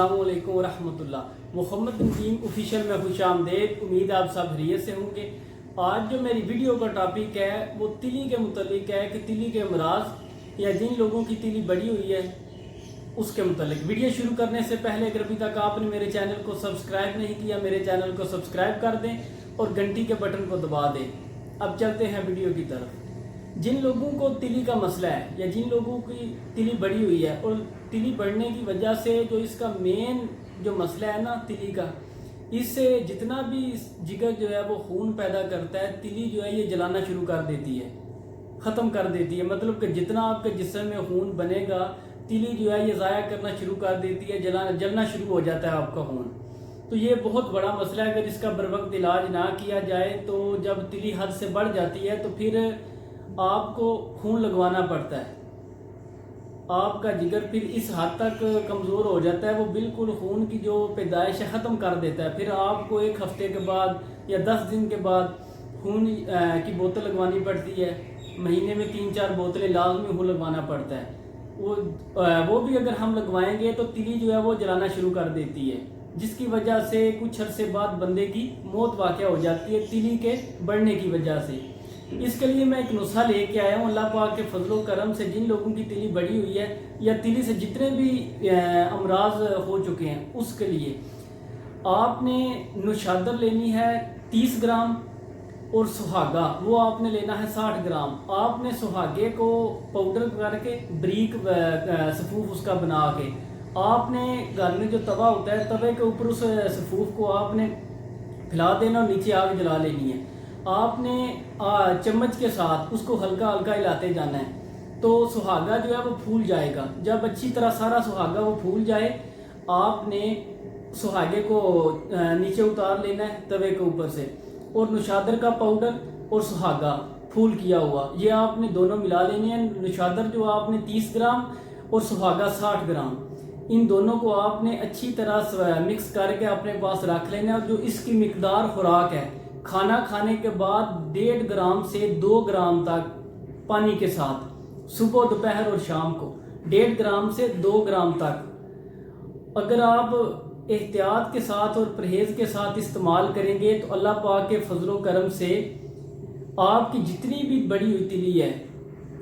السلام علیکم ورحمۃ اللہ۔ محمد نسیم آفیشیل میں خوش آمدید۔ امید آپ سب خیریت سے ہوں گے۔ آج جو میری ویڈیو کا ٹاپک ہے وہ تلی کے متعلق ہے کہ تلی کے امراض یا جن لوگوں کی تلی بڑی ہوئی ہے اس کے متعلق۔ ویڈیو شروع کرنے سے پہلے اگر ابھی تک آپ نے میرے چینل کو سبسکرائب نہیں کیا، میرے چینل کو سبسکرائب کر دیں اور گھنٹی کے بٹن کو دبا دیں۔ اب چلتے ہیں ویڈیو کی طرف۔ جن لوگوں کو تلی کا مسئلہ ہے یا جن لوگوں کی تلی بڑی ہوئی ہے اور تلی بڑھنے کی وجہ سے جو اس کا مین جو مسئلہ ہے نا تلی کا، اس سے جتنا بھی جگر جو ہے وہ خون پیدا کرتا ہے، تلی جو ہے یہ جلانا شروع کر دیتی ہے، ختم کر دیتی ہے۔ مطلب کہ جتنا آپ کے جسم میں خون بنے گا، تلی جو ہے یہ ضائع کرنا شروع کر دیتی ہے، جلنا شروع ہو جاتا ہے آپ کا خون۔ تو یہ بہت بڑا مسئلہ ہے۔ اگر اس کا بروقت علاج نہ کیا جائے تو جب تلی حد سے بڑھ جاتی ہے تو پھر آپ کو خون لگوانا پڑتا ہے۔ آپ کا جگر پھر اس حد تک کمزور ہو جاتا ہے، وہ بالکل خون کی جو پیدائش ہے ختم کر دیتا ہے۔ پھر آپ کو 1 ہفتے کے بعد یا 10 دن کے بعد خون کی بوتل لگوانی پڑتی ہے۔ مہینے میں 3-4 بوتلیں لازمی خون لگوانا پڑتا ہے۔ وہ بھی اگر ہم لگوائیں گے تو تلی جو ہے وہ جلانا شروع کر دیتی ہے، جس کی وجہ سے کچھ عرصے بعد بندے کی موت واقع ہو جاتی ہے تلی کے بڑھنے کی وجہ سے۔ اس کے لیے میں ایک نسخہ لے کے آیا ہوں اللہ پاک کے فضل و کرم سے۔ جن لوگوں کی تلی بڑی ہوئی ہے یا تلی سے جتنے بھی امراض ہو چکے ہیں اس کے لیے آپ نے نوشادر لینی ہے 30 گرام اور سہاگا وہ آپ نے لینا ہے 60 گرام۔ آپ نے سہاگے کو پاؤڈر کر کے بریک صفوف اس کا بنا کے آپ نے گھر میں جو توا ہوتا ہے توے کے اوپر اس صفوف کو آپ نے پھیلا دینا اور نیچے آگ جلا لینی ہے۔ آپ نے چمچ کے ساتھ اس کو ہلکا ہلکا ہلاتے جانا ہے تو سہاگا جو ہے وہ پھول جائے گا۔ جب اچھی طرح سارا سہاگا وہ پھول جائے، آپ نے سہاگے کو نیچے اتار لینا ہے توے کے اوپر سے، اور نوشادر کا پاؤڈر اور سہاگا پھول کیا ہوا یہ آپ نے دونوں ملا لینے ہیں۔ نوشادر جو آپ نے 30 گرام اور سہاگا 60 گرام، ان دونوں کو آپ نے اچھی طرح مکس کر کے اپنے پاس رکھ لینا ہے۔ اور جو اس کی مقدار خوراک ہے، کھانا کھانے کے بعد 1.5 گرام سے 2 گرام تک پانی کے ساتھ، صبح دوپہر اور شام کو 1.5 گرام سے 2 گرام تک اگر آپ احتیاط کے ساتھ اور پرہیز کے ساتھ استعمال کریں گے تو اللہ پاک کے فضل و کرم سے آپ کی جتنی بھی بڑی ہوئی تلی ہے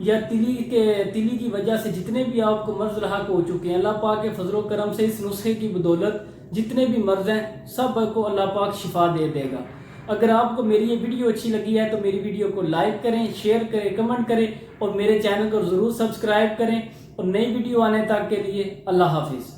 یا تلی کی وجہ سے جتنے بھی آپ کو مرض لاحق ہو چکے ہیں، اللہ پاک کے فضل و کرم سے اس نسخے کی بدولت جتنے بھی مرض ہیں سب کو اللہ پاک شفا دے دے گا۔ اگر آپ کو میری یہ ویڈیو اچھی لگی ہے تو میری ویڈیو کو لائک کریں، شیئر کریں، کمنٹ کریں اور میرے چینل کو ضرور سبسکرائب کریں۔ اور نئی ویڈیو آنے تک کے لیے اللہ حافظ۔